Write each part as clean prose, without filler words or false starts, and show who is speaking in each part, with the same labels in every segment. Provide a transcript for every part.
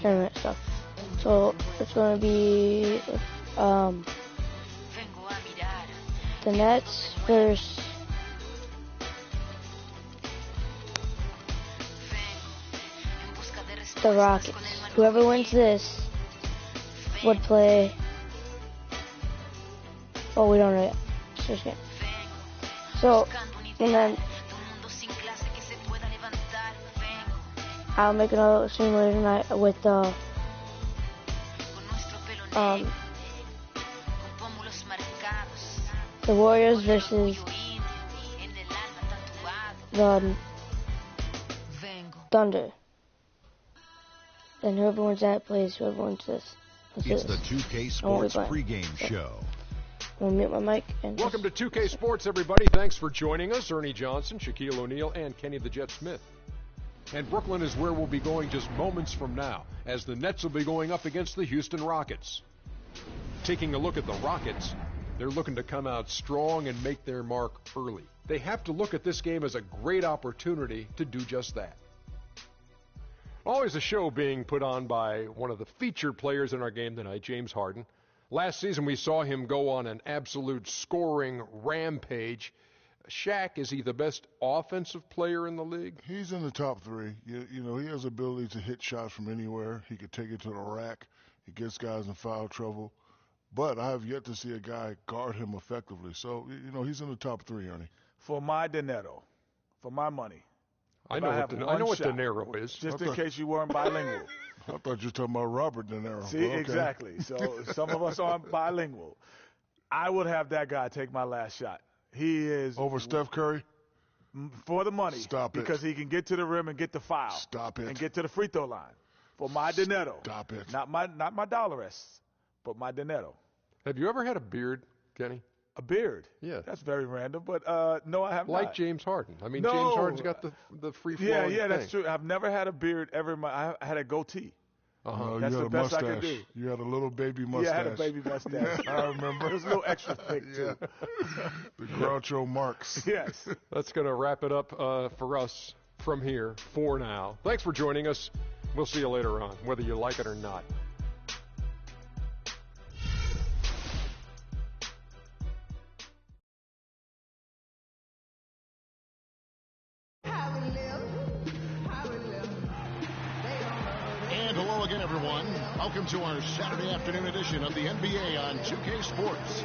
Speaker 1: tournament stuff. So it's going to be the Nets versus the Rockets. Whoever wins this would play. Oh, we don't know yet. So, and then I'll make another stream later tonight with the Warriors versus the Thunder. And whoever wins that plays whoever wins this.
Speaker 2: It's the 2K Sports pregame show.
Speaker 1: I'll mute my mic. And
Speaker 3: welcome to 2K Sports, everybody. Thanks for joining us. Ernie Johnson, Shaquille O'Neal, and Kenny the Jet Smith. And Brooklyn is where we'll be going just moments from now, as the Nets will be going up against the Houston Rockets. Taking a look at the Rockets, they're looking to come out strong and make their mark early. They have to look at this game as a great opportunity to do just that. Always a show being put on by one of the featured players in our game tonight, James Harden. Last season we saw him go on an absolute scoring rampage. Shaq, is he the best offensive player in the league?
Speaker 4: He's in the top three. You know, he has the ability to hit shots from anywhere. He could take it to the rack. He gets guys in foul trouble. But I have yet to see a guy guard him effectively. So, you know, he's in the top three, Ernie.
Speaker 5: For my dinero, for my money.
Speaker 3: I know what De Niro is.
Speaker 5: Just in case you weren't bilingual.
Speaker 4: I thought you were talking about Robert De Niro.
Speaker 5: See, okay. Exactly. So some of us aren't bilingual. I would have that guy take my last shot. He is
Speaker 4: over Steph Curry
Speaker 5: for the money.
Speaker 4: Stop it.
Speaker 5: Because he can get to the rim and get the foul.
Speaker 4: Stop it.
Speaker 5: And get to the free throw line. For my dinero.
Speaker 4: Stop it.
Speaker 5: Not my dollars, but my dinero.
Speaker 3: Have you ever had a beard, Kenny?
Speaker 5: A beard?
Speaker 3: Yeah.
Speaker 5: That's very random, but no, I have
Speaker 3: not.
Speaker 5: Like
Speaker 3: James Harden. I mean, no. James Harden's got the free-flowing
Speaker 5: Yeah,
Speaker 3: thing.
Speaker 5: That's true. I've never had a beard ever. I had a goatee.
Speaker 4: That's the best I could do. You had a little baby mustache.
Speaker 5: Yeah, I had a baby mustache.
Speaker 4: I remember.
Speaker 5: It was a little extra thick, too.
Speaker 4: The Groucho Marx.
Speaker 5: Yes.
Speaker 3: That's going to wrap it up for us from here for now. Thanks for joining us. We'll see you later on, whether you like it or not.
Speaker 2: Welcome to our Saturday afternoon edition of the NBA on 2K Sports.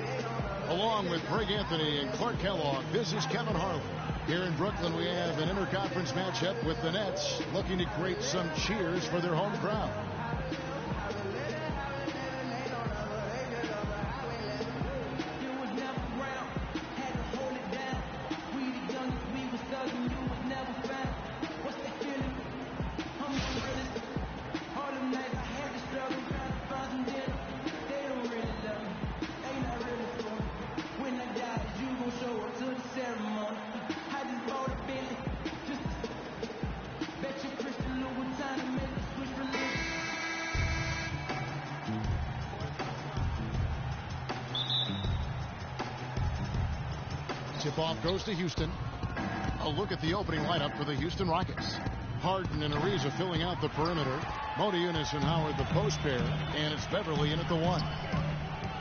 Speaker 2: Along with Greg Anthony and Clark Kellogg, this is Kevin Harlan. Here in Brooklyn, we have an interconference matchup with the Nets looking to create some cheers for their home crowd. Tip-off goes to Houston. A look at the opening lineup for the Houston Rockets. Harden and Ariza filling out the perimeter. Modiunas and Howard the post pair. And it's Beverly in at the one.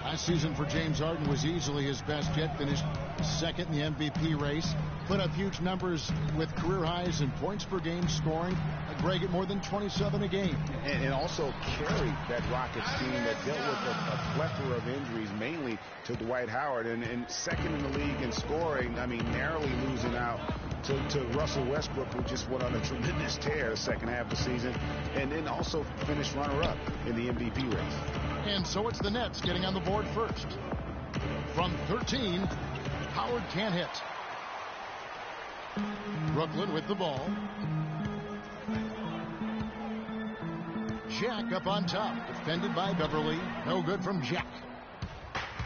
Speaker 2: Last season for James Harden was easily his best yet. Finished second in the MVP race. Put up huge numbers with career highs in points per game, scoring. Greg at more than 27 a game.
Speaker 6: And also carried that Rockets team that dealt with a plethora of injuries, mainly to Dwight Howard. And second in the league in scoring, I mean, narrowly losing out to Russell Westbrook, who just went on a tremendous tear the second half of the season. And then also finished runner-up in the MVP race.
Speaker 2: And so it's the Nets getting on the board first. From 13, Howard can't hit. Brooklyn with the ball. Jack up on top, defended by Beverly. No good from Jack.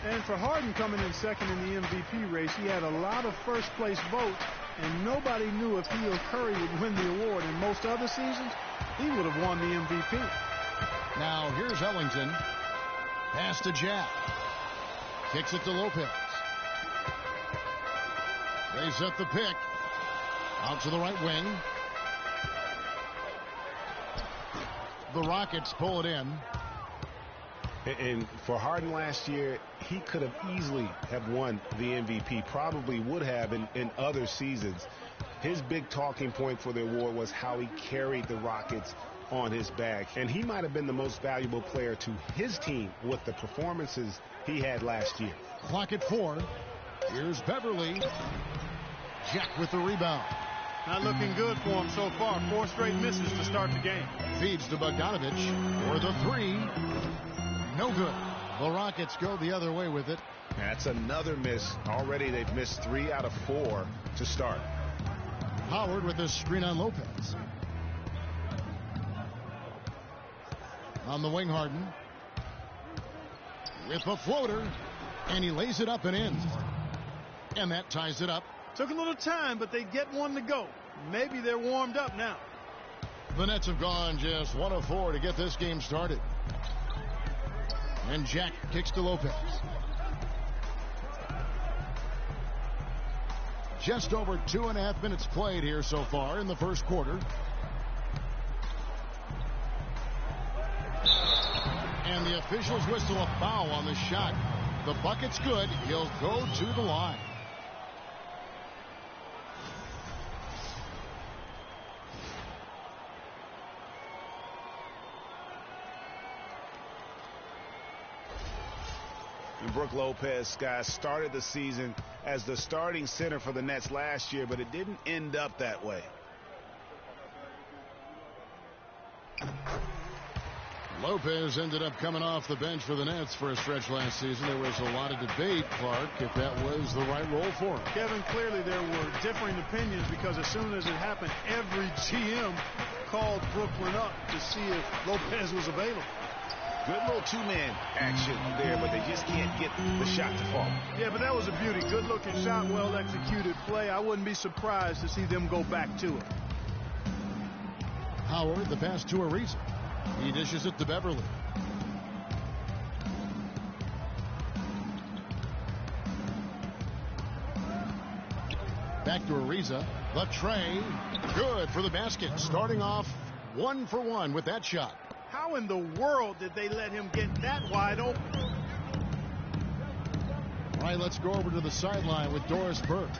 Speaker 7: And for Harden coming in second in the MVP race, he had a lot of first-place votes, and nobody knew if he or Curry would win the award. In most other seasons, he would have won the MVP.
Speaker 2: Now here's Ellington. Pass to Jack. Kicks it to Lopez. They set the pick. Out to the right wing. the Rockets pull it in.
Speaker 6: And for Harden last year, he could have easily have won the MVP, probably would have in other seasons. His big talking point for the award was how he carried the Rockets on his back. And he might have been the most valuable player to his team with the performances he had last year.
Speaker 2: Clock at 4. Here's Beverly. Jack with the rebound.
Speaker 7: Not looking good for him so far. 4 straight misses to start the game.
Speaker 2: Feeds to Bogdanovich for the 3. No good. The Rockets go the other way with it.
Speaker 6: That's another miss. Already they've missed 3 out of 4 to start.
Speaker 2: Howard with a screen on Lopez. On the wing, Harden. With a floater. And he lays it up and in. And that ties it up.
Speaker 7: Took a little time, but they get one to go. Maybe they're warmed up now.
Speaker 2: The Nets have gone just 1 of 4 to get this game started. And Jack kicks to Lopez. Just over 2.5 minutes played here so far in the first quarter. And the officials whistle a foul on the shot. The bucket's good. He'll go to the line.
Speaker 6: And Brook Lopez, guys, started the season as the starting center for the Nets last year, but it didn't end up that way.
Speaker 2: Lopez ended up coming off the bench for the Nets for a stretch last season. There was a lot of debate, Clark, if that was the right role for him.
Speaker 7: Kevin, clearly there were differing opinions because as soon as it happened, every GM called Brooklyn up to see if Lopez was available.
Speaker 6: Good little two-man action there, but they just can't get the shot to fall.
Speaker 7: Yeah, but that was a beauty. Good-looking shot, well-executed play. I wouldn't be surprised to see them go back to it.
Speaker 2: Howard, the pass to Ariza. He dishes it to Beverly. Back to Ariza. The tray. Good for the basket. Starting off 1 for 1 with that shot.
Speaker 7: How in the world did they let him get that wide open?
Speaker 2: All right, let's go over to the sideline with Doris Burke.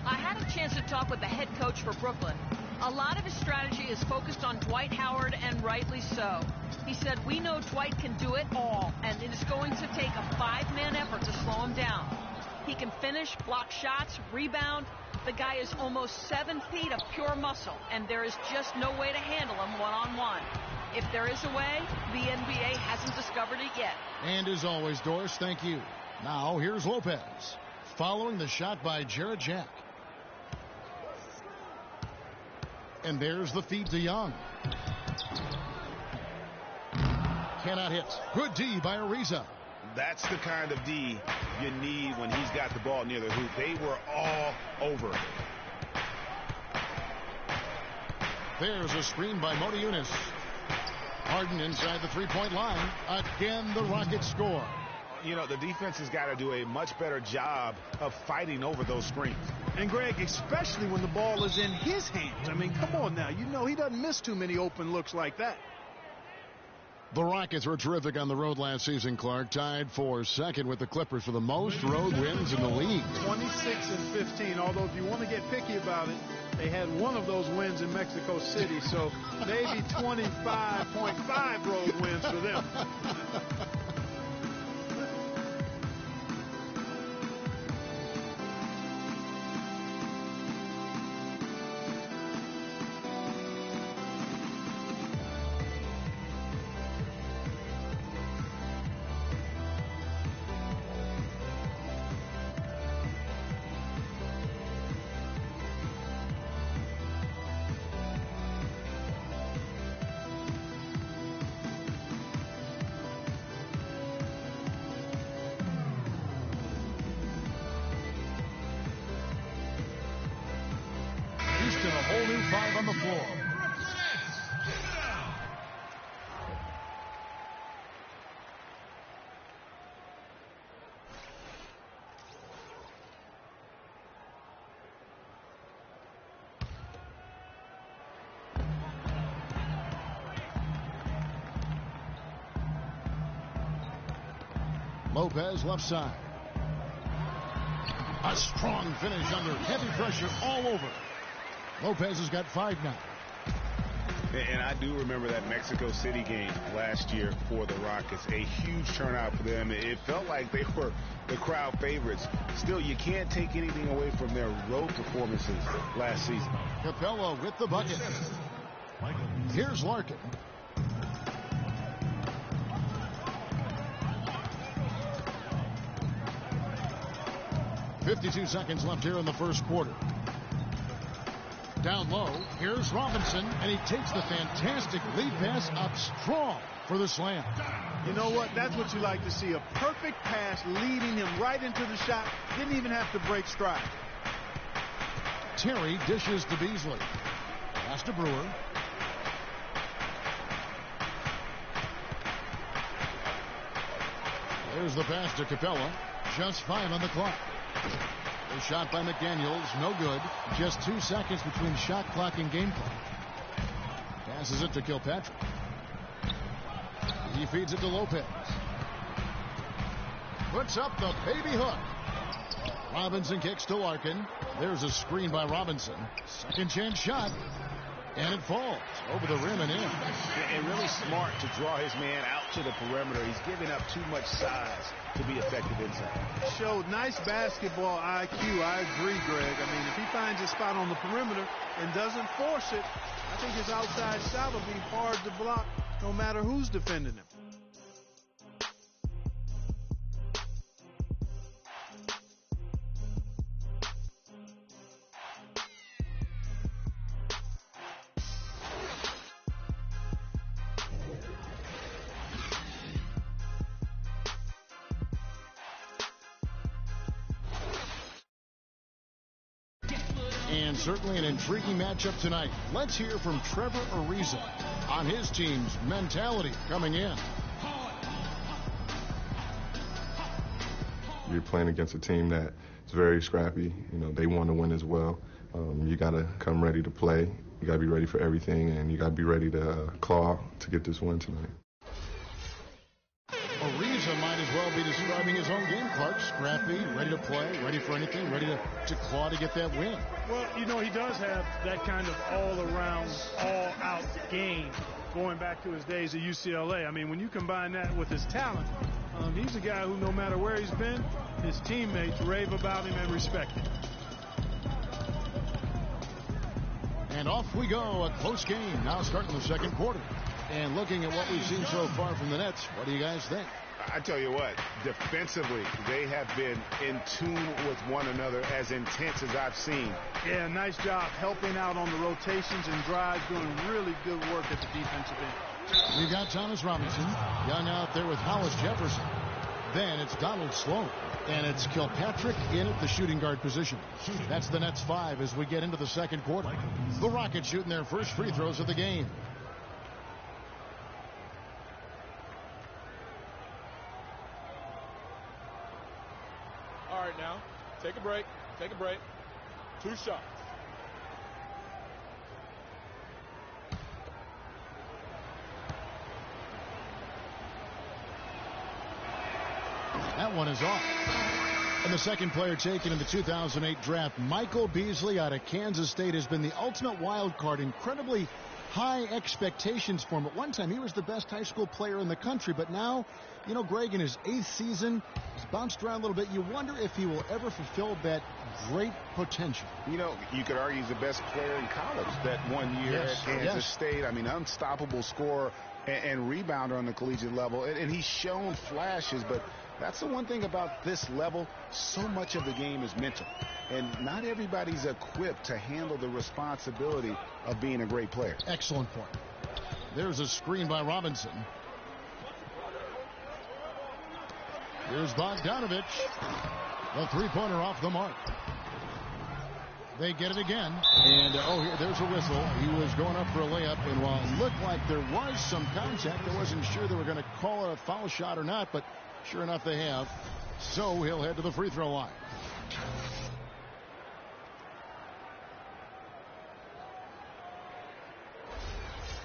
Speaker 8: I had a chance to talk with the head coach for Brooklyn. A lot of his strategy is focused on Dwight Howard, and rightly so. He said, we know Dwight can do it all, and it is going to take a 5-man effort to slow him down. He can finish, block shots, rebound. The guy is almost 7 feet of pure muscle, and there is just no way to handle him one-on-one. If there is a way, the NBA hasn't discovered it yet.
Speaker 2: And as always, Doris, thank you. Now, here's Lopez, following the shot by Jarrett Jack. And there's the feed to Young. Cannot hit. Good D by Ariza.
Speaker 6: That's the kind of D you need when he's got the ball near the hoop. They were all over it.
Speaker 2: There's a screen by Mota Eunice. Harden inside the three-point line. Again, the Rockets score.
Speaker 6: You know, the defense has got to do a much better job of fighting over those screens.
Speaker 7: And, Greg, especially when the ball is in his hands. I mean, come on now. You know he doesn't miss too many open looks like that.
Speaker 2: The Rockets were terrific on the road last season, Clark. Tied for second with the Clippers for the most road wins in the league.
Speaker 7: 26-15, although if you want to get picky about it, they had one of those wins in Mexico City, so maybe 25.5 road wins for them.
Speaker 2: Lopez left side. A strong finish under heavy pressure all over. Lopez has got 5 now.
Speaker 6: And I do remember that Mexico City game last year for the Rockets. A huge turnout for them. It felt like they were the crowd favorites. Still, you can't take anything away from their road performances last season.
Speaker 2: Capella with the bucket. Here's Larkin. "52 seconds left here in the first quarter. Down low, here's Robinson, and he takes the fantastic lead pass up strong for the slam.
Speaker 7: You know what? That's what you like to see. A perfect pass leading him right into the shot. Didn't even have to break stride.
Speaker 2: Terry dishes to Beasley. Pass to Brewer. There's the pass to Capella. Just 5 on the clock. A shot by McDaniels, no good. Just 2 seconds between shot clock and game clock. Passes it to Kilpatrick. He feeds it to Lopez. Puts up the baby hook. Robinson kicks to Larkin. There's a screen by Robinson. Second chance shot. And it falls over the rim and in.
Speaker 6: And really smart to draw his man out to the perimeter. He's giving up too much size to be effective inside.
Speaker 7: Showed nice basketball IQ. I agree, Greg. I mean, if he finds a spot on the perimeter and doesn't force it, I think his outside shot will be hard to block no matter who's defending him.
Speaker 2: And certainly an intriguing matchup tonight. Let's hear from Trevor Ariza on his team's mentality coming in.
Speaker 9: You're playing against a team that is very scrappy. You know, they want to win as well. You got to come ready to play. You got to be ready for everything, and you got to be ready to claw to get this win tonight.
Speaker 2: Ariza might as well be describing his own game, Clark. Scrappy, ready to play, ready for anything, ready to claw to get that win.
Speaker 7: Well, you know, he does have that kind of all-around, all-out game going back to his days at UCLA. I mean, when you combine that with his talent, he's a guy who, no matter where he's been, his teammates rave about him and respect him.
Speaker 2: And off we go, a close game now starting the second quarter. And looking at what we've seen so far from the Nets, what do you guys think?
Speaker 6: I tell you what, defensively, they have been in tune with one another as intense as I've seen.
Speaker 7: Yeah, nice job helping out on the rotations and drives, doing really good work at the defensive end.
Speaker 2: We've got Thomas Robinson, Young out there with Hollis Jefferson. Then it's Donald Sloan, and it's Kilpatrick in at the shooting guard position. That's the Nets 5 as we get into the second quarter. The Rockets shooting their first free throws of the game.
Speaker 5: All right, now, take a break. Take a break. 2 shots.
Speaker 2: That one is off. And the second player taken in the 2008 draft, Michael Beasley out of Kansas State, has been the ultimate wild card. Incredibly high expectations for him. At one time, he was the best high school player in the country. But now, you know, Greg, in his 8th season, he's bounced around a little bit. You wonder if he will ever fulfill that great potential.
Speaker 6: You know, you could argue he's the best player in college that 1 year at Kansas State. I mean, unstoppable scorer and rebounder on the collegiate level. And he's shown flashes, but that's the one thing about this level. So much of the game is mental. And not everybody's equipped to handle the responsibility of being a great player.
Speaker 2: Excellent point. There's a screen by Robinson. Here's Bogdanovich. The three-pointer off the mark. They get it again. And, there's a whistle. He was going up for a layup. And while it looked like there was some contact, I wasn't sure they were going to call it a foul shot or not. But sure enough, they have. So he'll head to the free throw line.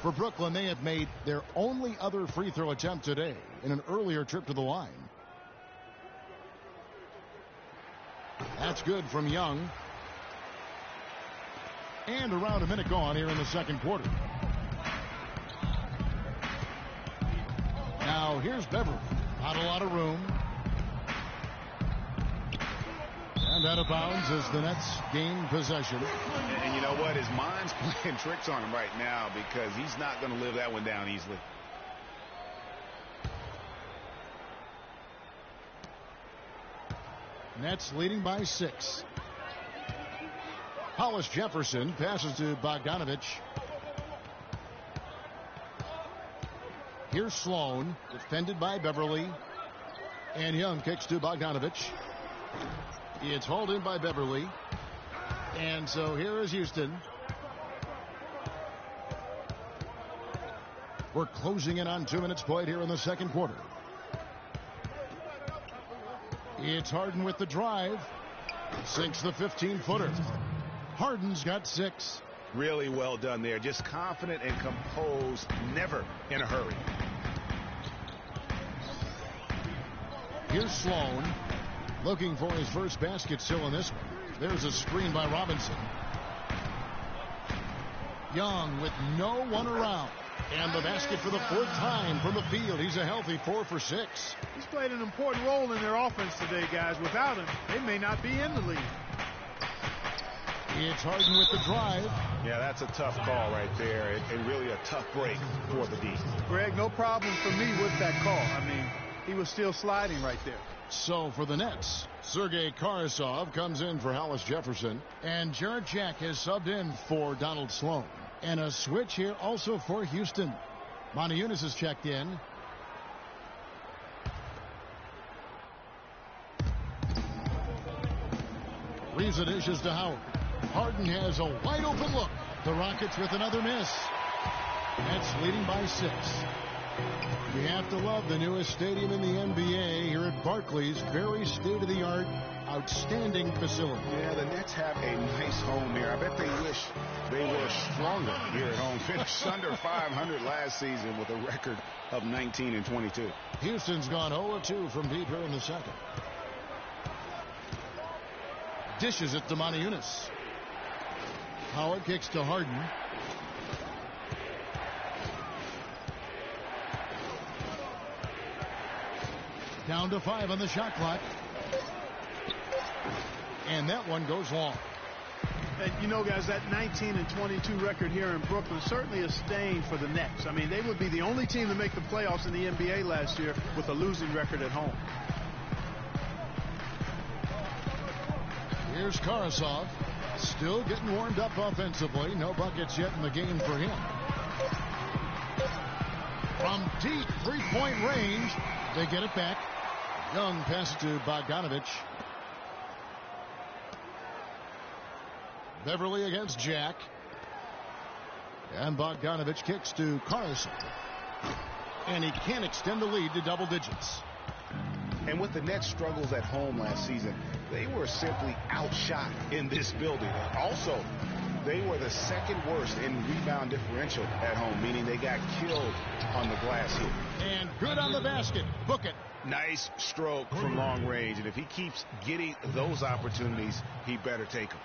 Speaker 2: For Brooklyn, they have made their only other free throw attempt today in an earlier trip to the line. That's good from Young. And around a minute gone here in the second quarter. Now here's Beverly. Not a lot of room. And out of bounds as the Nets gain possession.
Speaker 6: And you know what? His mind's playing tricks on him right now because he's not going to live that one down easily.
Speaker 2: Nets leading by 6. Hollis Jefferson passes to Bogdanovich. Here's Sloan, defended by Beverly. And Young kicks to Bogdanovich. It's hauled in by Beverly. And so here is Houston. We're closing in on 2 minutes played here in the second quarter. It's Harden with the drive. Sinks the 15-footer. Harden's got 6.
Speaker 6: Really well done there. Just confident and composed. Never in a hurry.
Speaker 2: Here's Sloan. Looking for his first basket still in this one. There's a screen by Robinson. Young with no one around. And the basket for the 4th time from the field. He's a healthy 4 for 6.
Speaker 7: He's played an important role in their offense today, guys. Without him, they may not be in the league.
Speaker 2: It's Harden with the drive.
Speaker 6: Yeah, that's a tough call right there, and really a tough break for the D.
Speaker 7: Greg, no problem for me with that call. I mean, he was still sliding right there.
Speaker 2: So for the Nets, Sergei Karasov comes in for Hollis Jefferson, and Jarrett Jack has subbed in for Donald Sloan. And a switch here also for Houston. Moniunas has checked in. Reeves the dishes to Howard. Harden has a wide open look. The Rockets with another miss. Nets leading by 6. You have to love the newest stadium in the NBA here at Barclays. Very state-of-the-art, outstanding facility.
Speaker 6: Yeah, the Nets have a nice home here. I bet they wish they were stronger here at home. Finished under 500 last season with a record of 19-22.
Speaker 2: Houston's gone 0-2 from deep here in the second. Dishes it to Moniunas. Howard kicks to Harden. Down to 5 on the shot clock. And that one goes long.
Speaker 7: And you know, guys, that 19-22 record here in Brooklyn certainly a stain for the Nets. I mean, they would be the only team to make the playoffs in the NBA last year with a losing record at home.
Speaker 2: Here's Karasov. Still getting warmed up offensively. No buckets yet in the game for him. From deep three-point range, they get it back. Young passes to Bogdanovich. Beverly against Jack. And Bogdanovich kicks to Carlson. And he can't extend the lead to double digits.
Speaker 6: And with the Nets' struggles at home last season, they were simply outshot in this building. Also, they were the second worst in rebound differential at home, meaning they got killed on the glass here.
Speaker 2: And good on the basket. Book it.
Speaker 6: Nice stroke from long range. And if he keeps getting those opportunities, he better take them.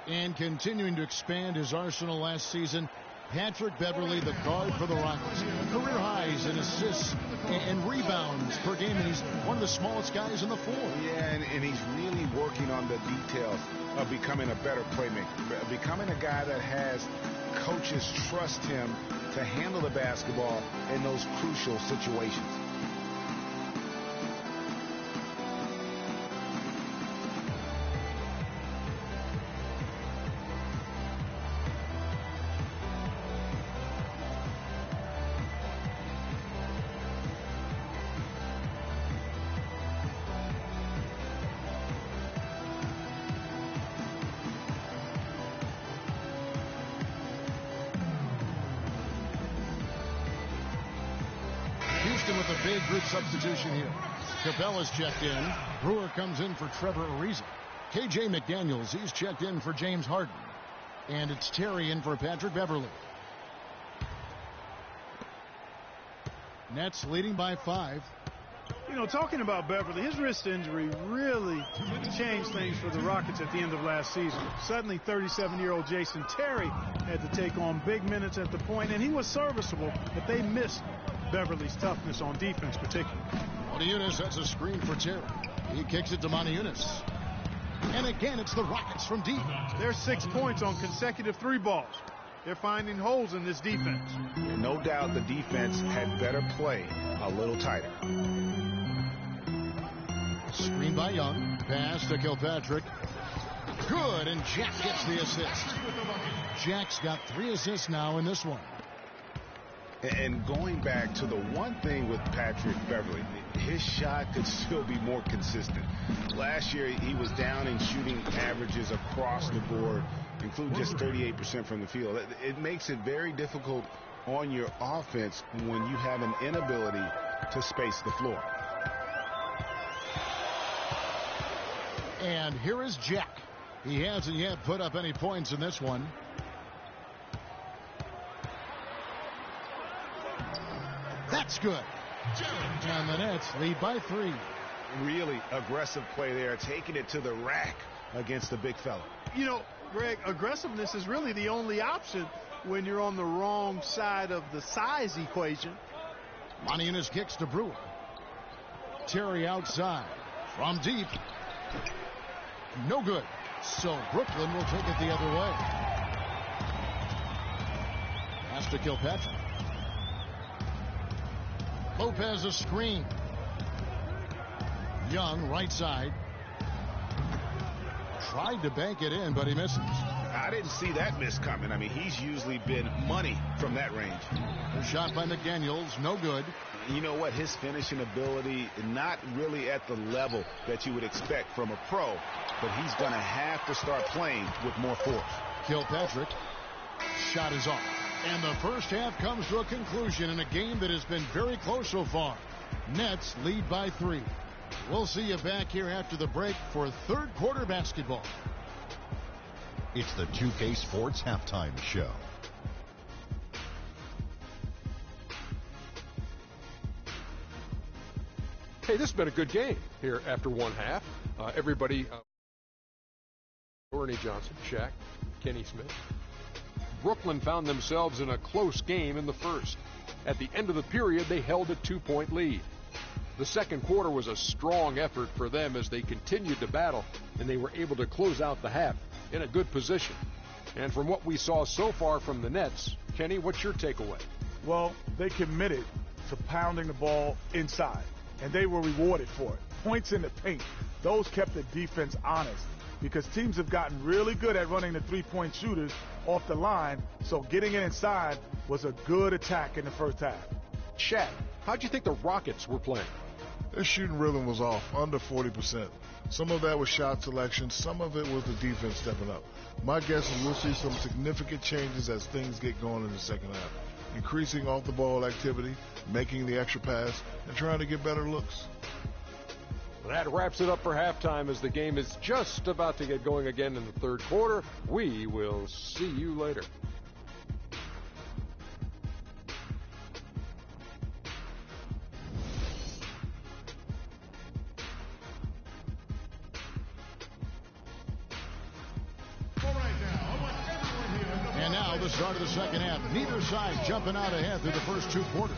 Speaker 2: And continuing to expand his arsenal last season, Patrick Beverly, the guard for the Rockets. Career highs in assists and rebounds per game, and he's one of the smallest guys on the floor.
Speaker 6: Yeah, and he's really working on the details of becoming a better playmaker, becoming a guy that has coaches trust him to handle the basketball in those crucial situations.
Speaker 2: With a big group substitution here. Capella's checked in. Brewer comes in for Trevor Ariza. KJ McDaniels, he's checked in for James Harden. And it's Terry in for Patrick Beverly. Nets leading by 5.
Speaker 7: You know, talking about Beverly, his wrist injury really changed things for the Rockets at the end of last season. Suddenly, 37-year-old Jason Terry had to take on big minutes at the point, and he was serviceable, but they missed Beverly's toughness on defense particularly.
Speaker 2: Motiejunas sets a screen for Terry. He kicks it to Motiejunas. And again, it's the Rockets from deep.
Speaker 7: There's 6 points on consecutive 3 balls. They're finding holes in this defense.
Speaker 6: No doubt the defense had better play a little tighter.
Speaker 2: Screen by Young. Pass to Kilpatrick. Good, and Jack gets the assist. Jack's got 3 assists now in this one.
Speaker 6: And going back to the one thing with Patrick Beverly, his shot could still be more consistent. Last year, he was down in shooting averages across the board, including just 38% from the field. It makes it very difficult on your offense when you have an inability to space the floor.
Speaker 2: And here is Jack. He hasn't yet put up any points in this one. That's good. And the Nets lead by 3.
Speaker 6: Really aggressive play there, taking it to the rack against the big fella.
Speaker 7: You know, Greg, aggressiveness is really the only option when you're on the wrong side of the size equation.
Speaker 2: Motiejunas kicks to Brewer. Terry outside. From deep. No good. So Brooklyn will take it the other way. Pass to Kilpatrick. Lopez a screen. Young right side. Tried to bank it in, but he misses.
Speaker 6: I didn't see that miss coming. I mean, he's usually been money from that range.
Speaker 2: A shot by McDaniels, no good.
Speaker 6: You know what? His finishing ability, not really at the level that you would expect from a pro, but he's going to have to start playing with more force.
Speaker 2: Kilpatrick. Shot is off. And the first half comes to a conclusion in a game that has been very close so far. Nets lead by 3. We'll see you back here after the break for third quarter basketball.
Speaker 10: It's the 2K Sports Halftime Show.
Speaker 3: Hey, this has been a good game here after one half. Everybody, Ernie Johnson, Shaq, Kenny Smith. Brooklyn found themselves in a close game in the first. At the end of the period, they held a 2-point lead. The second quarter was a strong effort for them as they continued to battle, and they were able to close out the half in a good position. And from what we saw so far from the Nets, Kenny, what's your takeaway?
Speaker 5: Well, they committed to pounding the ball inside, and they were rewarded for it. Points in the paint, those kept the defense honest because teams have gotten really good at running the three-point shooters off the line, so getting it inside was a good attack in the first half.
Speaker 3: Shaq, how'd you think the Rockets were playing?
Speaker 4: Their shooting rhythm was off, under 40%. Some of that was shot selection. Some of it was the defense stepping up. My guess is we'll see some significant changes as things get going in the second half. Increasing off-the-ball activity, making the extra pass, and trying to get better looks.
Speaker 3: That wraps it up for halftime as the game is just about to get going again in the third quarter. We will see you later.
Speaker 2: And now the start of the second half. Neither side jumping out ahead through the first 2 quarters.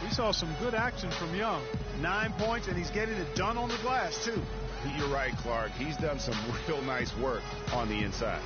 Speaker 7: We saw some good action from Young. 9 points, and he's getting it done on the glass, too.
Speaker 6: You're right, Clark. He's done some real nice work on the inside.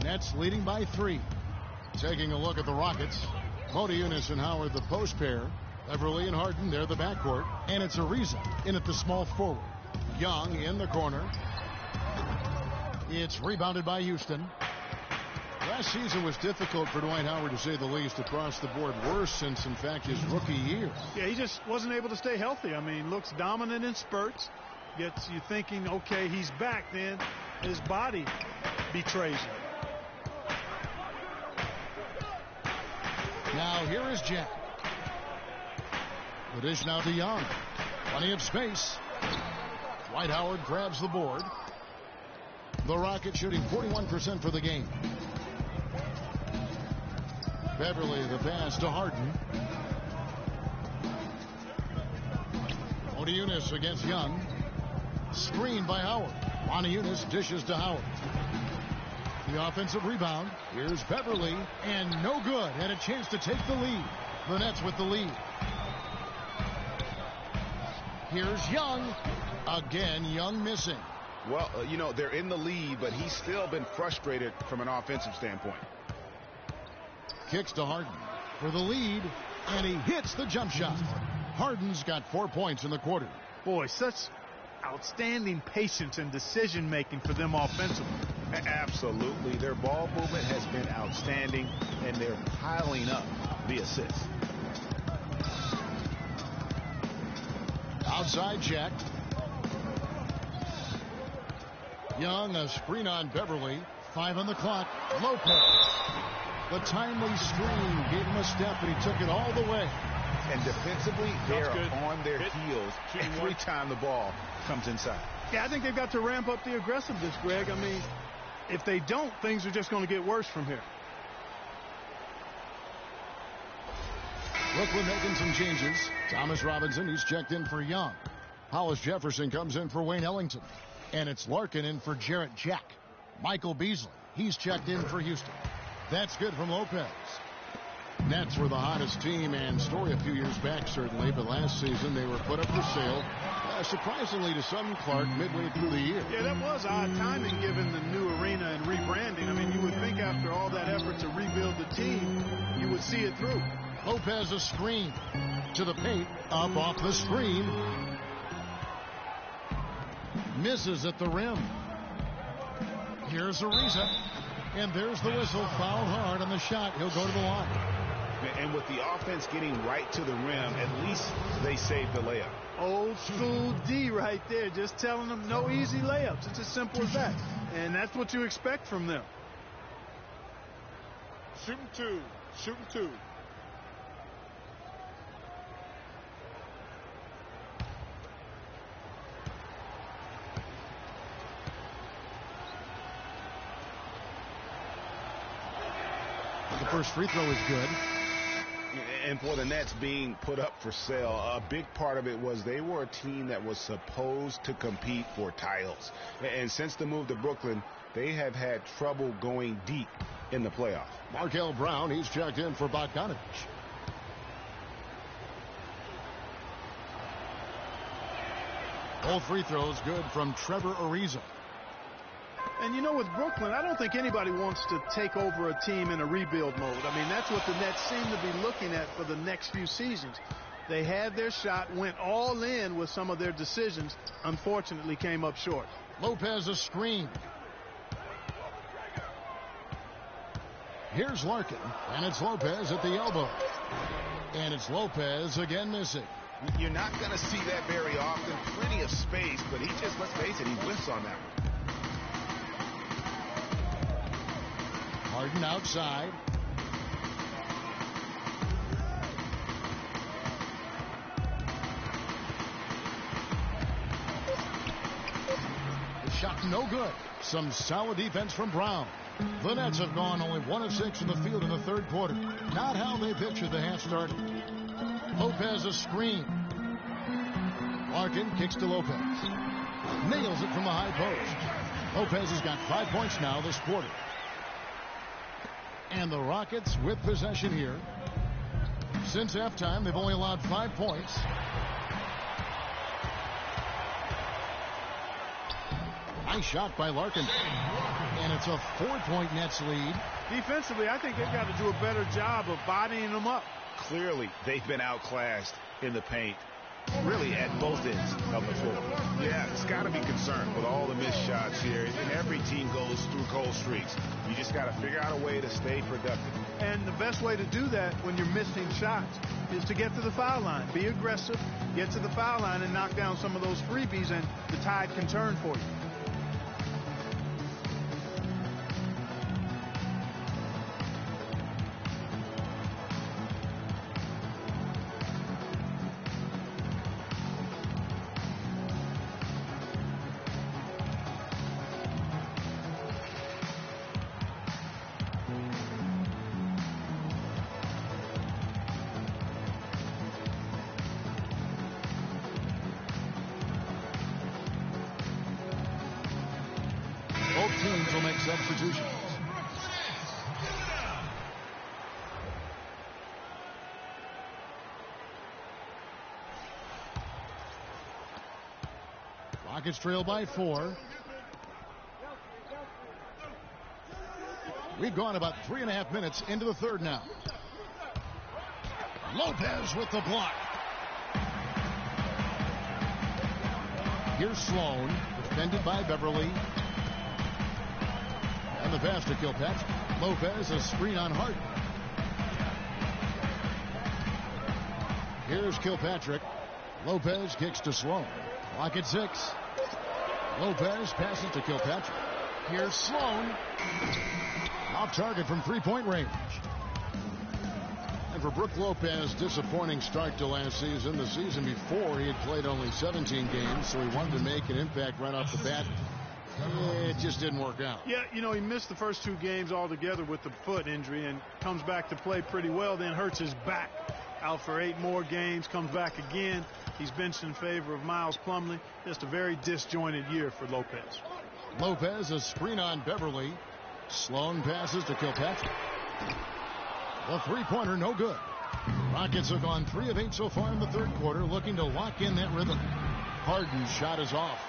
Speaker 2: Nets leading by 3. Taking a look at the Rockets. Motiejunas and Howard, the post pair. Beverly and Harden, they're the backcourt. And it's Ariza in at the small forward. Young in the corner. It's rebounded by Houston. Last season was difficult for Dwight Howard, to say the least, across the board. Worse since, in fact, his rookie year.
Speaker 7: Yeah, he just wasn't able to stay healthy. I mean, looks dominant in spurts. Gets you thinking, okay, he's back. Then his body betrays him.
Speaker 2: Now here is Jack. The dish now to Young. Plenty of space. Dwight Howard grabs the board. The Rockets shooting 41% for the game. Beverly, the pass to Harden. Motiejunas against Young. Screened by Howard. Motiejunas dishes to Howard. The offensive rebound. Here's Beverly, and no good. Had a chance to take the lead. The Nets with the lead. Here's Young. Again, Young missing.
Speaker 6: Well, they're in the lead, but he's still been frustrated from an offensive standpoint.
Speaker 2: Kicks to Harden for the lead, and he hits the jump shot. Harden's got 4 points in the quarter.
Speaker 7: Boy, such outstanding patience and decision-making for them offensively.
Speaker 6: Absolutely. Their ball movement has been outstanding, and they're piling up the assists.
Speaker 2: Outside check. Young, a screen on Beverly. 5 on the clock. Lopez. The timely screen gave him a step, and he took it all the way.
Speaker 6: And defensively, they're on their heels every time the ball comes inside.
Speaker 7: Yeah, I think they've got to ramp up the aggressiveness, Greg. I mean, if they don't, things are just going to get worse from here.
Speaker 2: Brooklyn making some changes. Thomas Robinson, he's checked in for Young. Hollis Jefferson comes in for Wayne Ellington. And it's Larkin in for Jarrett Jack. Michael Beasley, he's checked in for Houston. That's good from Lopez. Nets were the hottest team and story a few years back, certainly, but last season they were put up for sale, surprisingly to some, Clark, midway through the year.
Speaker 7: Yeah, that was odd timing given the new arena and rebranding. I mean, you would think after all that effort to rebuild the team, you would see it through.
Speaker 2: Lopez a screen to the paint, up off the screen. Misses at the rim. Here's Ariza. And there's the whistle. Fouled hard on the shot. He'll go to the line.
Speaker 6: And with the offense getting right to the rim, at least they saved the layup.
Speaker 7: Old school D right there. Just telling them no easy layups. It's as simple as that. And that's what you expect from them.
Speaker 5: Shooting two. Shooting two.
Speaker 2: The first free throw is good.
Speaker 6: And for the Nets being put up for sale, a big part of it was they were a team that was supposed to compete for titles. And since the move to Brooklyn, they have had trouble going deep in the playoffs.
Speaker 2: Markel Brown, he's checked in for Bogdanovich. Both free throws good from Trevor Ariza.
Speaker 7: And you know, with Brooklyn, I don't think anybody wants to take over a team in a rebuild mode. I mean, that's what the Nets seem to be looking at for the next few seasons. They had their shot, went all in with some of their decisions, unfortunately came up short.
Speaker 2: Lopez a screen. Here's Larkin, and it's Lopez at the elbow. And it's Lopez again missing.
Speaker 6: You're not going to see that very often. Plenty of space, but he just, let's face it, he whiffs on that one.
Speaker 2: Harden outside. The shot no good. Some solid defense from Brown. The Nets have gone only 1 of 6 in the field in the third quarter. Not how they pictured the half started. Lopez a screen. Larkin kicks to Lopez. Nails it from the high post. Lopez has got 5 points now this quarter. And the Rockets with possession here. Since halftime, they've only allowed 5 points. Nice shot by Larkin. And it's a 4-point Nets lead.
Speaker 7: Defensively, I think they've got to do a better job of bodying them up.
Speaker 6: Clearly, they've been outclassed in the paint, really at both ends of the floor. Yeah, it's got to be concerned with all the missed shots here, and every team goes through cold streaks. You just got to figure out a way to stay productive.
Speaker 7: And the best way to do that when you're missing shots is to get to the foul line. Be aggressive, get to the foul line, and knock down some of those freebies, and the tide can turn for you.
Speaker 2: Both teams will make substitutions. Rockets trail by 4. We've gone about 3.5 minutes into the third now. Lopez with the block. Here's Sloan, defended by Beverly. And the pass to Kilpatrick. Lopez, a screen on Harden. Here's Kilpatrick. Lopez kicks to Sloan. Clock at 6. Lopez passes to Kilpatrick. Here's Sloan. Off target from 3-point range. And for Brook Lopez, disappointing start to last season. The season before, he had played only 17 games, so he wanted to make an impact right off the bat. It just didn't work out.
Speaker 7: Yeah, you know, he missed the first 2 games altogether with the foot injury and comes back to play pretty well, then hurts his back. Out for 8 more games, comes back again. He's benched in favor of Miles Plumlee. Just a very disjointed year for Lopez.
Speaker 2: Lopez, a screen on Beverly. Sloan passes to Kilpatrick. The three-pointer, no good. Rockets have gone 3 of 8 so far in the third quarter, looking to lock in that rhythm. Harden's shot is off.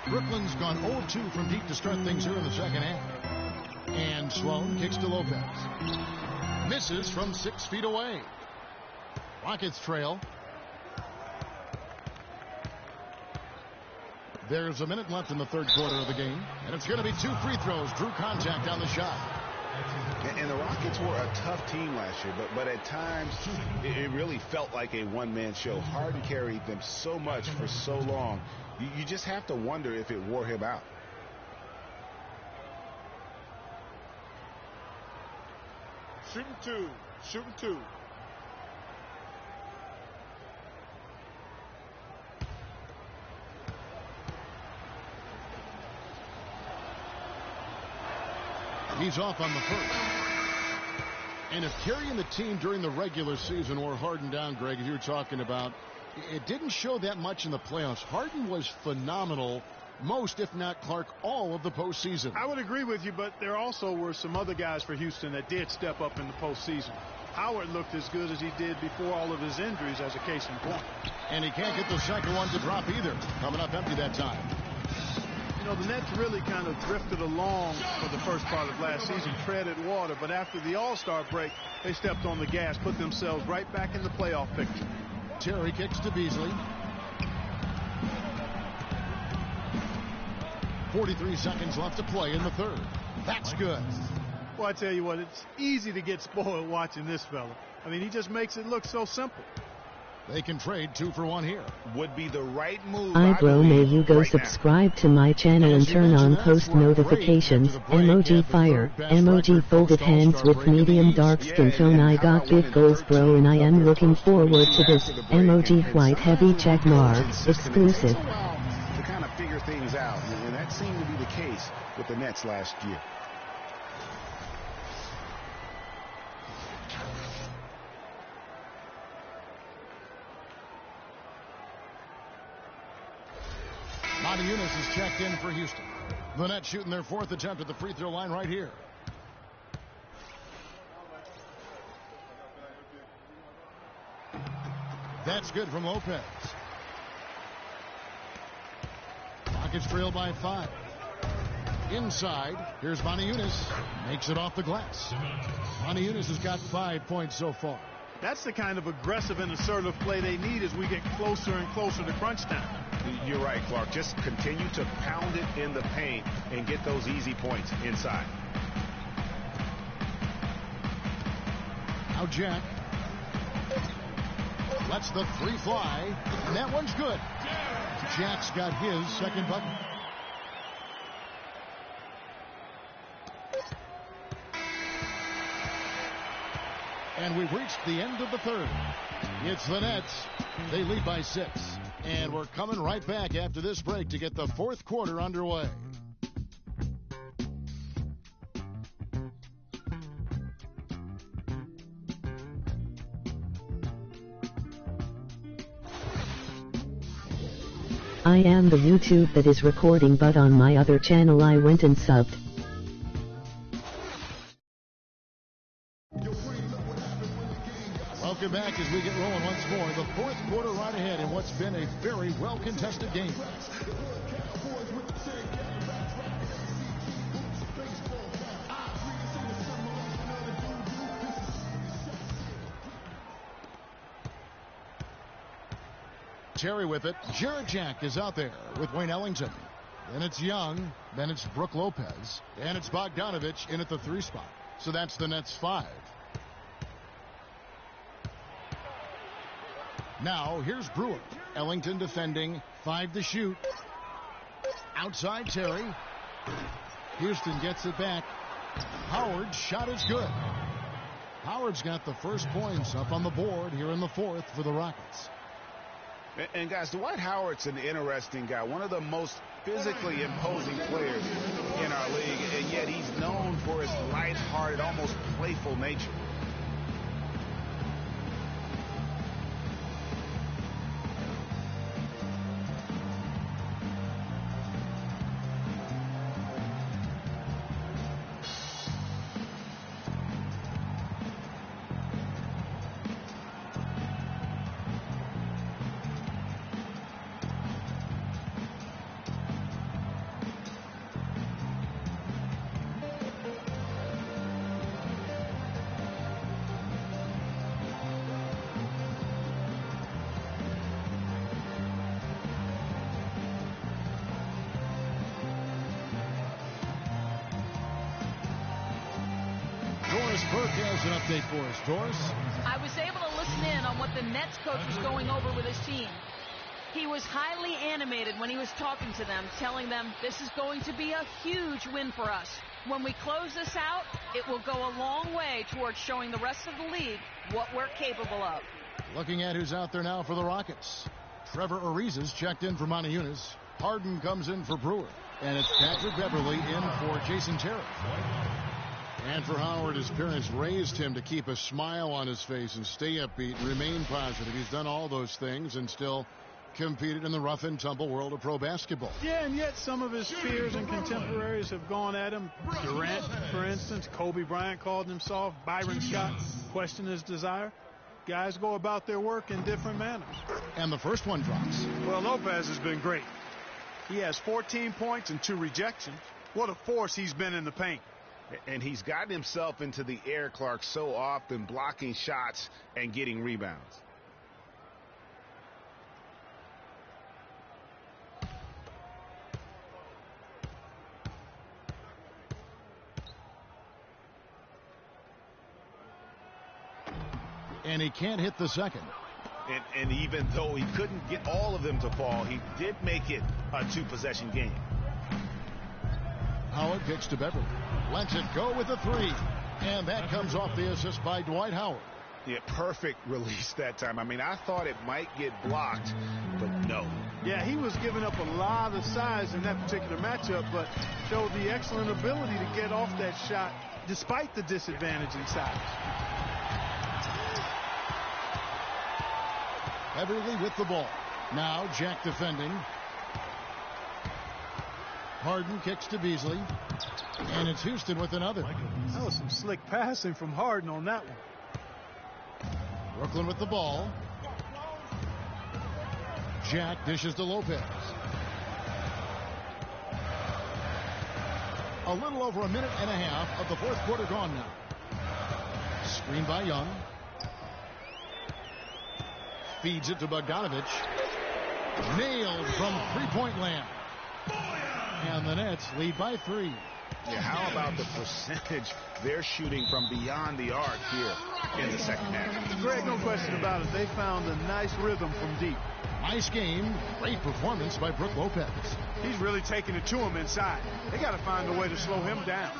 Speaker 2: Brooklyn's gone 0-2 from deep to start things here in the second half. And Sloan kicks to Lopez. Misses from 6 feet away. Rockets trail. There's a minute left in the third quarter of the game. And it's going to be 2 free throws. Drew contact on the shot.
Speaker 6: And the Rockets were a tough team last year, but at times it really felt like a one-man show. Harden carried them so much for so long. You just have to wonder if it wore him out.
Speaker 5: Shooting 2. Shooting 2.
Speaker 2: He's off on the first. And if carrying the team during the regular season wore Harden down, Greg, as you were talking about, it didn't show that much in the playoffs. Harden was phenomenal most, if not Clark, all of the postseason.
Speaker 7: I would agree with you, but there also were some other guys for Houston that did step up in the postseason. Howard looked as good as he did before all of his injuries, as a case in point.
Speaker 2: And he can't get the second one to drop either. Coming up empty that time.
Speaker 7: You know, the Nets really kind of drifted along for the first part of last season, treaded water, but after the All-Star break, they stepped on the gas, put themselves right back in the playoff picture.
Speaker 2: Terry kicks to Beasley. 43 seconds left to play in the third. That's good.
Speaker 7: Well, I tell you what, it's easy to get spoiled watching this fella. I mean, he just makes it look so simple.
Speaker 2: They can trade 2 for 1 here.
Speaker 6: Would be the right move.
Speaker 11: Bro, may you go subscribe to my channel and turn on post notifications. Emoji fire. Emoji folded hands with medium dark skin tone. I got big goals, bro, and I am looking forward to this. Emoji white heavy check mark. Exclusive.
Speaker 6: To kind of figure things out, and that seemed to be the case with the Nets last year.
Speaker 2: Motiejunas is checked in for Houston. The Nets shooting their 4th attempt at the free throw line right here. That's good from Lopez. Rockets trail by 5. Inside, here's Moniunas. Makes it off the glass. Moniunas has got 5 points so far.
Speaker 7: That's the kind of aggressive and assertive play they need as we get closer and closer to crunch time.
Speaker 6: You're right, Clark. Just continue to pound it in the paint and get those easy points inside.
Speaker 2: Now Jack lets the three fly, and that one's good. Jack's got his second bucket. And we've reached the end of the third. It's the Nets. They lead by 6. And we're coming right back after this break to get the fourth quarter underway.
Speaker 11: I am the YouTube that is recording, but on my other channel I went and subbed.
Speaker 2: Welcome back as we get rolling once more. The fourth quarter right ahead in what's been a very well-contested game. Terry with it. Jarrett Jack is out there with Wayne Ellington. Then it's Young. Then it's Brook Lopez. And it's Bogdanovich in at the 3 spot. So that's the Nets 5. Now, here's Brewer. Ellington defending. 5 to shoot. Outside Terry. Houston gets it back. Howard's shot is good. Howard's got the first points up on the board here in the fourth for the Rockets.
Speaker 6: And guys, Dwight Howard's an interesting guy. One of the most physically imposing players in our league. And yet he's known for his lighthearted, almost playful nature.
Speaker 2: Burke has an update for us. Doris?
Speaker 8: I was able to listen in on what the Nets coach was going over with his team. He was highly animated when he was talking to them, telling them this is going to be a huge win for us. When we close this out, it will go a long way towards showing the rest of the league what we're capable of.
Speaker 2: Looking at who's out there now for the Rockets. Trevor Ariza's checked in for Moniunas. Harden comes in for Brewer. And it's Patrick Beverly in for Jason Terry. And for Howard, his parents raised him to keep a smile on his face and stay upbeat and remain positive. He's done all those things and still competed in the rough and tumble world of pro basketball.
Speaker 7: Yeah, and yet some of his peers and contemporaries have gone at him. Durant, for instance, Kobe Bryant called him soft. Byron Scott questioned his desire. Guys go about their work in different manners.
Speaker 2: And the first one drops.
Speaker 7: Well, Lopez has been great. He has 14 points and 2 rejections. What a force he's been in the paint.
Speaker 6: And he's gotten himself into the air, Clark, so often, blocking shots and getting rebounds.
Speaker 2: And he can't hit the second.
Speaker 6: And even though he couldn't get all of them to fall, he did make it a 2-possession game.
Speaker 2: Howard kicks to Beverly. Lets it go with a 3. And that comes off the assist by Dwight Howard.
Speaker 6: Yeah, perfect release that time. I mean, I thought it might get blocked, but no.
Speaker 7: Yeah, he was giving up a lot of size in that particular matchup, but showed the excellent ability to get off that shot despite the disadvantage in size.
Speaker 2: Beverly with the ball. Now Jack defending. Harden kicks to Beasley. And it's Houston with another.
Speaker 7: That was some slick passing from Harden on that one.
Speaker 2: Brooklyn with the ball. Jack dishes to Lopez. A little over a minute and a half of the fourth quarter gone now. Screen by Young. Feeds it to Bogdanovich. Nailed from three-point land. And the Nets lead by 3.
Speaker 6: Yeah, how about the percentage they're shooting from beyond the arc here in the second half?
Speaker 7: Greg, no question about it. They found a nice rhythm from deep.
Speaker 2: Nice game. Great performance by Brook Lopez.
Speaker 7: He's really taking it to him inside. They got to find a way to slow him down.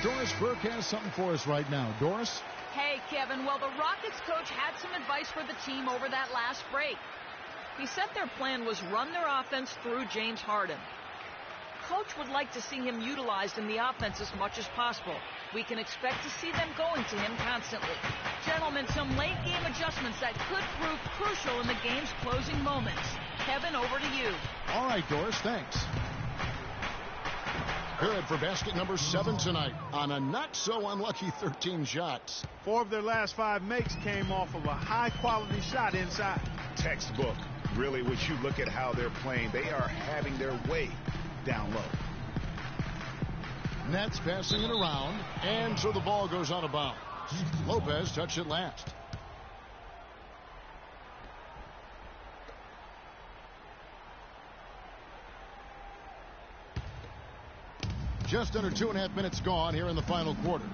Speaker 2: Doris Burke has something for us right now. Doris?
Speaker 8: Hey, Kevin. Well, the Rockets coach had some advice for the team over that last break. He said their plan was run their offense through James Harden. Coach would like to see him utilized in the offense as much as possible. We can expect to see them going to him constantly. Gentlemen, some late game adjustments that could prove crucial in the game's closing moments. Kevin, over to you.
Speaker 2: All right, Doris, thanks. Good for basket number 7 tonight on a not-so-unlucky 13 shots.
Speaker 7: 4 of their last 5 makes came off of a high-quality shot inside.
Speaker 6: Textbook. Really, when you look at how they're playing, they are having their way down low.
Speaker 2: Nets passing it around, and so the ball goes out of bounds. Lopez touched it last. Just under 2.5 minutes gone here in the final quarter.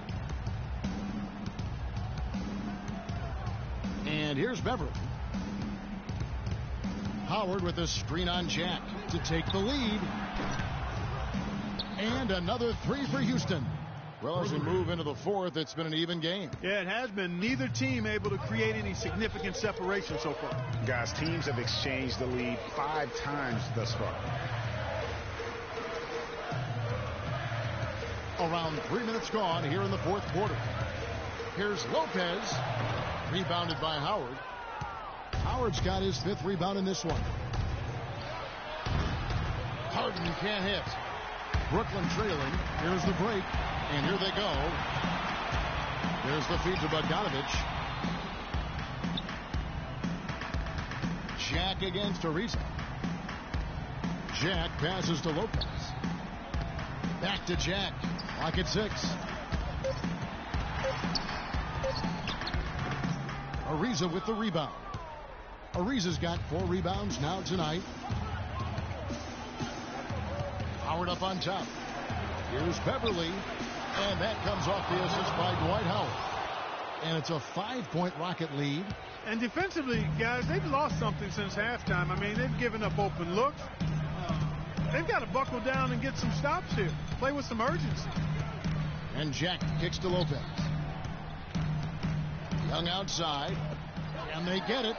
Speaker 2: And here's Beverly. Howard with a screen on Jack to take the lead. And another 3 for Houston. Well, as we move into the fourth, it's been an even game.
Speaker 7: Yeah, it has been. Neither team able to create any significant separation so far.
Speaker 6: Guys, teams have exchanged the lead 5 times thus far.
Speaker 2: Around 3 minutes gone here in the fourth quarter. Here's Lopez. Rebounded by Howard. Howard's got his 5th rebound in this one. Harden can't hit. Brooklyn trailing. Here's the break. And here they go. There's the feed to Bogdanovich. Jack against Ariza. Jack passes to Lopez. Back to Jack. Clock at 6. Ariza with the rebound. Ariza's got 4 rebounds now tonight. Howard up on top. Here's Beverly. And that comes off the assist by Dwight Howard. And it's a 5-point Rocket lead.
Speaker 7: And defensively, guys, they've lost something since halftime. I mean, they've given up open looks. They've got to buckle down and get some stops here. Play with some urgency.
Speaker 2: And Jack kicks to Lopez. Young outside. And they get it.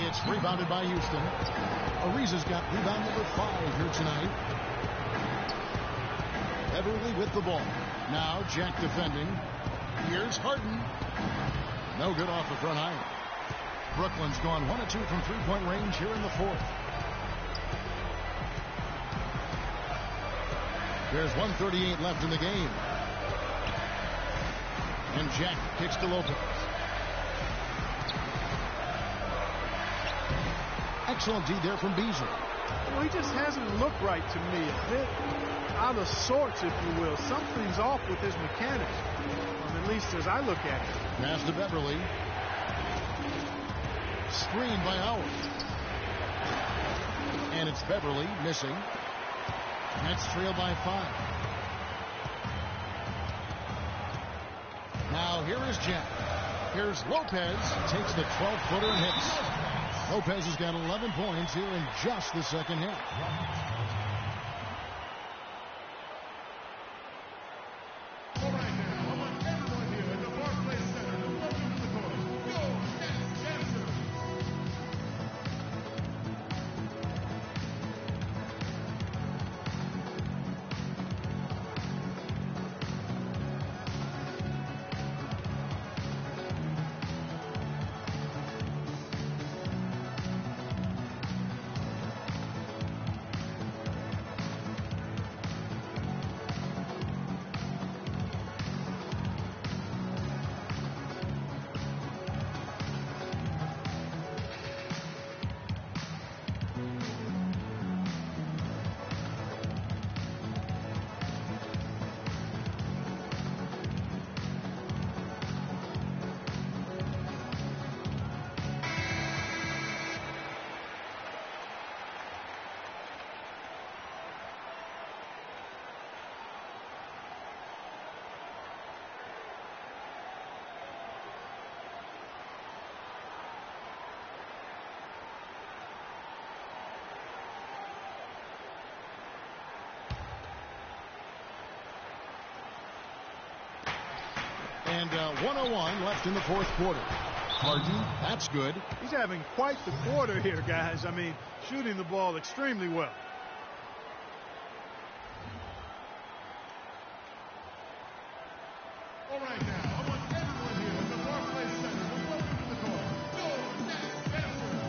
Speaker 2: It's rebounded by Houston. Ariza's got rebound number 5 here tonight. Beverly with the ball. Now Jack defending. Here's Harden. No good off the front iron. Brooklyn's gone 1 of 2 from 3-point range here in the fourth. There's 1:38 left in the game. And Jack kicks to Lopez. Excellent D there from Beasley.
Speaker 7: Well, he just hasn't looked right to me. A bit out of sorts, if you will. Something's off with his mechanics, at least as I look at it.
Speaker 2: Pass to Beverly. Screen by Howard. And it's Beverly missing. Nets trail by 5. Now here is Jack. Here's Lopez. Takes the 12-footer and hits. Lopez has got 11 points here in just the second half. And 1:01 left in the fourth quarter. Harden, that's good.
Speaker 7: He's having quite the quarter here, guys. I mean, shooting the ball extremely well.
Speaker 2: All right, now, I want everyone here at the Barclays Center to welcome to the court, Go Nets Dancers.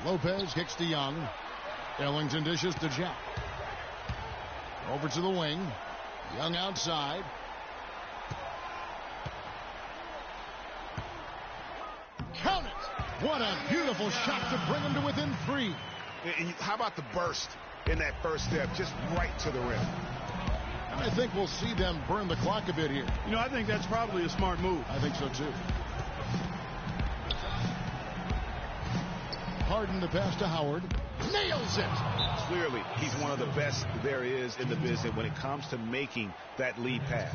Speaker 2: Lopez kicks to Young. Ellington dishes to Jack. Over to the wing. Young outside. Count it! What a beautiful shot to bring him to within 3.
Speaker 6: And how about the burst in that first step, just right to the rim?
Speaker 2: I think we'll see them burn the clock a bit here.
Speaker 7: You know, I think that's probably a smart move.
Speaker 2: I think so, too. Harden to pass to Howard. Nails it!
Speaker 6: Clearly, he's one of the best there is in the business when it comes to making that lead pass.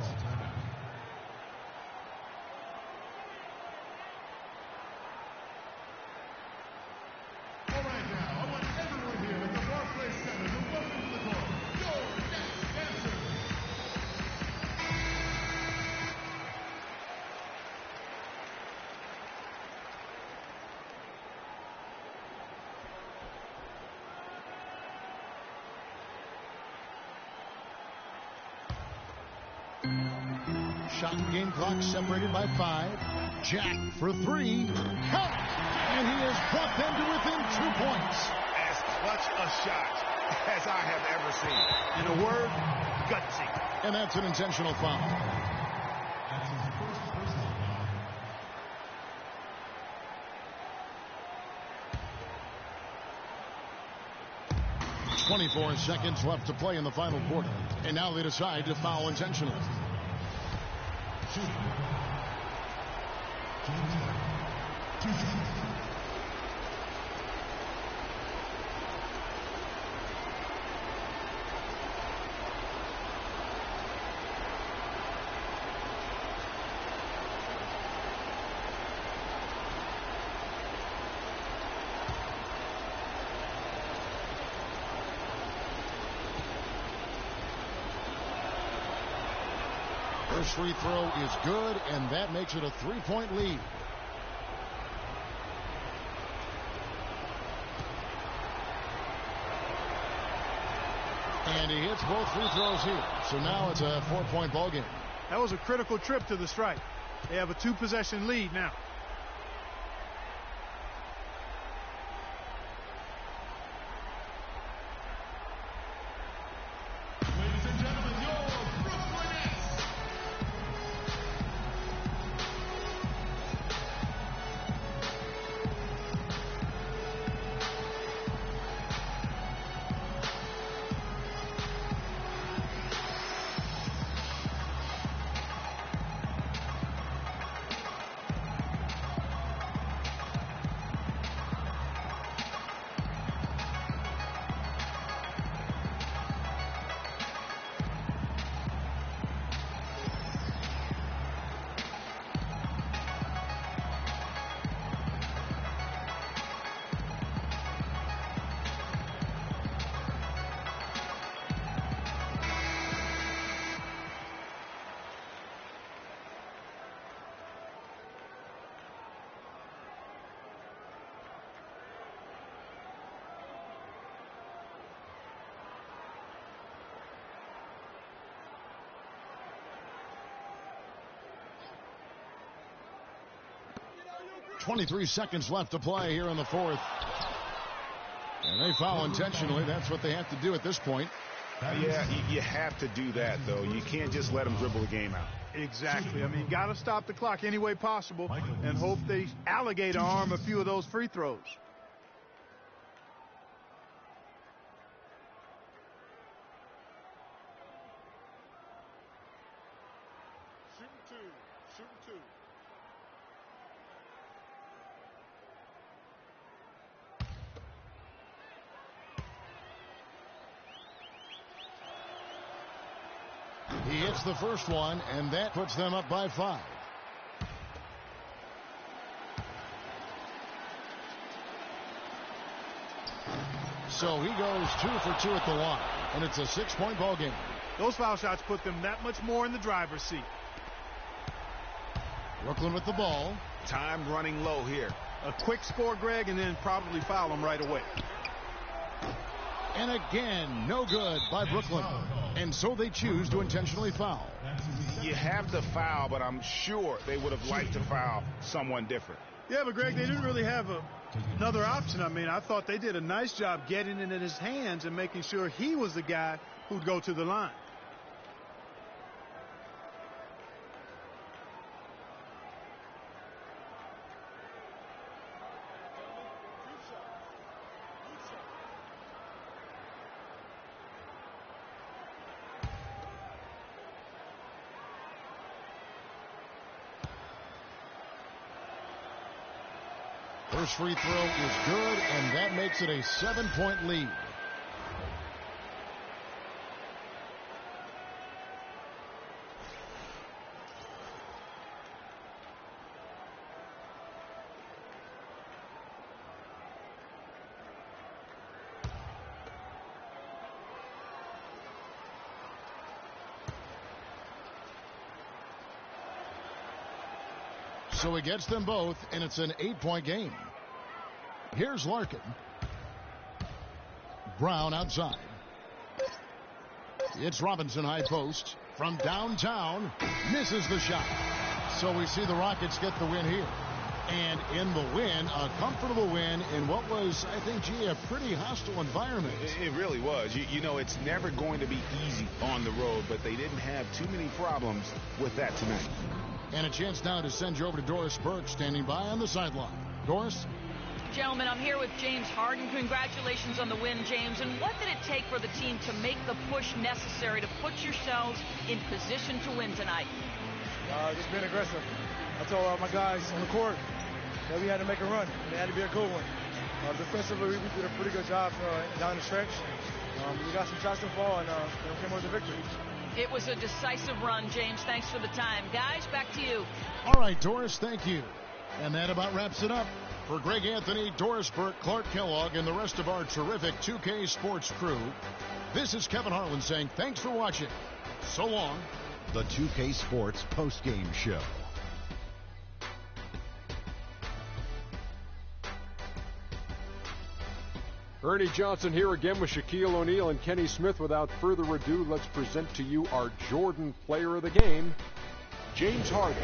Speaker 2: All right, now, I want everyone here at the Barclays Center to welcome to the court, Go Nets Dancers. Shot and game clock separated by 5. Jack for 3. Count it! And he has brought them to within 2 points.
Speaker 6: As clutch a shot as I have ever seen.
Speaker 7: In a word, gutsy.
Speaker 2: And that's an intentional foul. 24 seconds left to play in the final quarter. And now they decide to foul intentionally. First free throw is good, and that makes it a 3-point lead. And he hits both free throws here. So now it's a 4-point ball game.
Speaker 7: That was a critical trip to the stripe. They have a 2-possession lead now.
Speaker 2: 23 seconds left to play here in the fourth. And they foul intentionally. That's what they have to do at this point.
Speaker 6: Yeah, you have to do that, though. You can't just let them dribble the game out.
Speaker 7: Exactly. I mean, got to stop the clock any way possible and hope they alligator arm a few of those free throws.
Speaker 4: Shooting two.
Speaker 2: He hits the first one, and that puts them up by 5. So he goes 2 for 2 at the line, and it's a 6-point ball game.
Speaker 7: Those foul shots put them that much more in the driver's seat.
Speaker 2: Brooklyn with the ball.
Speaker 6: Time running low here.
Speaker 7: A quick score, Greg, and then probably foul them right away.
Speaker 2: And again, no good by Brooklyn. And so they choose to intentionally foul.
Speaker 6: You have to foul, but I'm sure they would have liked to foul someone different.
Speaker 7: Yeah, but Greg, they didn't really have another option. I mean, I thought they did a nice job getting it in his hands and making sure he was the guy who'd go to the line.
Speaker 2: First free throw is good, and that makes it a 7-point lead. So he gets them both, and it's an 8-point game. Here's Larkin. Brown outside. It's Robinson high post. From downtown, misses the shot. So we see the Rockets get the win here. And in the win, a comfortable win in what was, I think, a pretty hostile environment.
Speaker 6: It really was. You know, it's never going to be easy on the road, but they didn't have too many problems with that tonight.
Speaker 2: And a chance now to send you over to Doris Burke, standing by on the sideline. Doris?
Speaker 8: Gentlemen, I'm here with James Harden. Congratulations on the win, James. And what did it take for the team to make the push necessary to put yourselves in position to win tonight?
Speaker 12: Just being aggressive. I told my guys on the court that we had to make a run, and it had to be a good one. Defensively, we did a pretty good job down the stretch. We got some shots to fall, and we came with the victory.
Speaker 8: It was a decisive run, James. Thanks for the time. Guys, back to you.
Speaker 2: All right, Doris, thank you. And that about wraps it up. For Greg Anthony, Doris Burke, Clark Kellogg, and the rest of our terrific 2K Sports crew, this is Kevin Harlan saying thanks for watching. So long.
Speaker 10: The 2K Sports postgame show.
Speaker 3: Ernie Johnson here again with Shaquille O'Neal and Kenny Smith. Without further ado, let's present to you our Jordan player of the game, James Harden,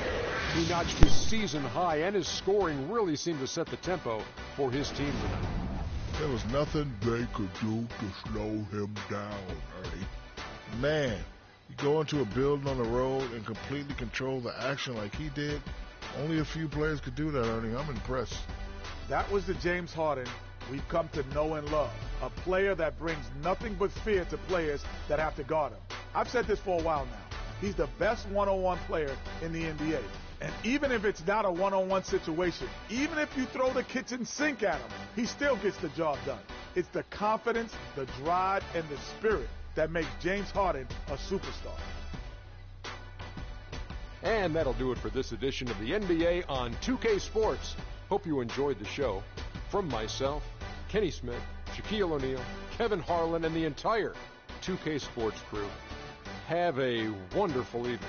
Speaker 3: who notched his season high, and his scoring really seemed to set the tempo for his team tonight.
Speaker 4: There was nothing they could do to slow him down, Ernie. Man, you go into a building on the road and completely control the action like he did. Only a few players could do that, Ernie. I'm impressed.
Speaker 5: That was the James Harden we've come to know and love. A player that brings nothing but fear to players that have to guard him. I've said this for a while now. He's the best one-on-one player in the NBA. And even if it's not a one-on-one situation, even if you throw the kitchen sink at him, he still gets the job done. It's the confidence, the drive, and the spirit that makes James Harden a superstar.
Speaker 3: And that'll do it for this edition of the NBA on 2K Sports. Hope you enjoyed the show. From myself, Kenny Smith, Shaquille O'Neal, Kevin Harlan, and the entire 2K Sports crew, have a wonderful evening.